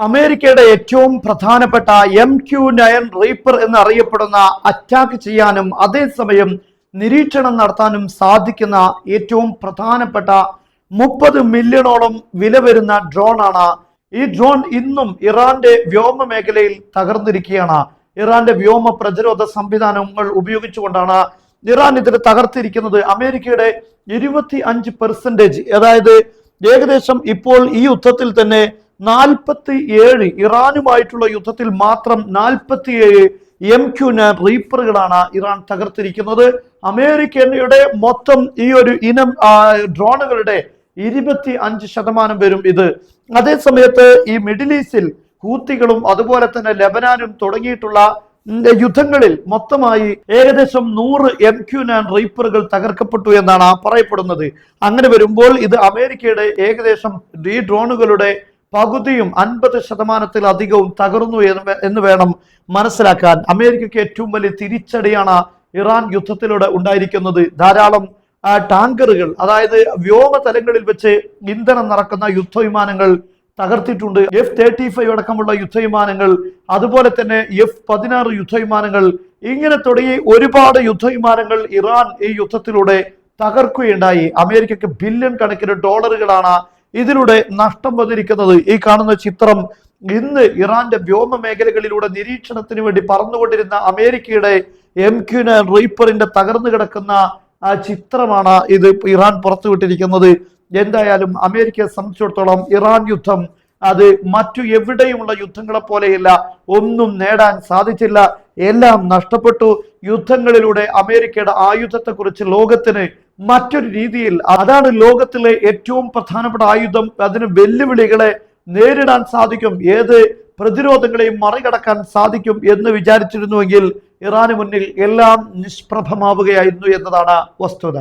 അമേരിക്കയുടെ ഏറ്റവും പ്രധാനപ്പെട്ട MQ-9 റീപ്പർ എന്നറിയപ്പെടുന്ന അറ്റാക്ക് ചെയ്യാനും അതേസമയം നിരീക്ഷണം നടത്താനും സാധിക്കുന്ന ഏറ്റവും പ്രധാനപ്പെട്ട 30 മില്യണോളം വില വരുന്ന ഡ്രോണാണ്. ഈ ഡ്രോൺ ഇന്നും ഇറാന്റെ വ്യോമ മേഖലയിൽ തകർന്നിരിക്കുകയാണ്. ഇറാന്റെ വ്യോമ പ്രതിരോധ സംവിധാനങ്ങൾ ഉപയോഗിച്ചുകൊണ്ടാണ് ഇറാൻ ഇതിന് തകർത്തിരിക്കുന്നത്. അമേരിക്കയുടെ 25%, അതായത് ഏകദേശം ഇപ്പോൾ ഈ യുദ്ധത്തിൽ തന്നെ 47 ഇറാനുമായിട്ടുള്ള യുദ്ധത്തിൽ മാത്രം 47 MQ-9 റീപ്പറുകളാണ് ഇറാൻ തകർത്തിരിക്കുന്നത്. അമേരിക്കയുടെ മൊത്തം ഈ ഒരു ഇനം ഡ്രോണുകളുടെ 25% വരും ഇത്. അതേ സമയത്ത് ഈ മിഡിൽ ഈസ്റ്റിൽ ഹൂത്തികളും അതുപോലെ തന്നെ ലെബനാനും തുടങ്ങിയിട്ടുള്ള യുദ്ധങ്ങളിൽ മൊത്തമായി ഏകദേശം 100 MQ-9 റീപ്പറുകൾ തകർക്കപ്പെട്ടു എന്നാണ് പറയപ്പെടുന്നത്. അങ്ങനെ വരുമ്പോൾ ഇത് അമേരിക്കയുടെ ഏകദേശം ഈ ഡ്രോണുകളുടെ പകുതിയും 50%-ത്തിലധികവും തകർന്നു എന്ന് വേണം മനസ്സിലാക്കാൻ. അമേരിക്കയ്ക്ക് ഏറ്റവും വലിയ തിരിച്ചടിയാണ് ഇറാൻ യുദ്ധത്തിലൂടെ ഉണ്ടായിരിക്കുന്നത്. ധാരാളം ടാങ്കറുകൾ, അതായത് വ്യോമതലങ്ങളിൽ വെച്ച് ഇന്ധനം നിറക്കുന്ന യുദ്ധവിമാനങ്ങൾ തകർത്തിട്ടുണ്ട്. F-35 അടക്കമുള്ള യുദ്ധവിമാനങ്ങൾ, അതുപോലെ തന്നെ F-16 യുദ്ധവിമാനങ്ങൾ, ഇങ്ങനെ തുടങ്ങി ഒരുപാട് യുദ്ധവിമാനങ്ങൾ ഇറാൻ ഈ യുദ്ധത്തിലൂടെ തകർക്കുകയുണ്ടായി. അമേരിക്കയ്ക്ക് ബില്യൺ കണക്കിന് ഡോളറുകളാണ് ഇതിലൂടെ നഷ്ടം വന്നിരിക്കുന്നത്. ഈ കാണുന്ന ചിത്രം ഇന്ന് ഇറാന്റെ വ്യോമ മേഖലകളിലൂടെ നിരീക്ഷണത്തിന് വേണ്ടി പറന്നുകൊണ്ടിരുന്ന അമേരിക്കയുടെ MQ-9 റീപ്പറിന്റെ തകർന്നു കിടക്കുന്ന ചിത്രമാണ് ഇത് ഇറാൻ പുറത്തുവിട്ടിരിക്കുന്നത്. എന്തായാലും അമേരിക്കയെ സംബന്ധിച്ചിടത്തോളം ഇറാൻ യുദ്ധം അത് മറ്റു എവിടെയുമുള്ള യുദ്ധങ്ങളെ പോലെയല്ല. ഒന്നും നേടാൻ സാധിച്ചില്ല, എല്ലാം നഷ്ടപ്പെട്ടു. യുദ്ധങ്ങളിലൂടെ അമേരിക്കയുടെ ആയുധത്തെക്കുറിച്ച് ലോകത്തിന് മറ്റൊരു രീതിയിൽ, അതാണ് ലോകത്തിലെ ഏറ്റവും പ്രധാനപ്പെട്ട ആയുധം, അതിന് വെല്ലുവിളികളെ നേരിടാൻ സാധിക്കും, ഏത് പ്രതിരോധങ്ങളെയും മറികടക്കാൻ സാധിക്കും എന്ന് വിചാരിച്ചിരുന്നുവെങ്കിൽ ഇറാന് മുന്നിൽ എല്ലാം നിഷ്പ്രഭമാവുകയായിരുന്നു എന്നതാണ് വസ്തുത.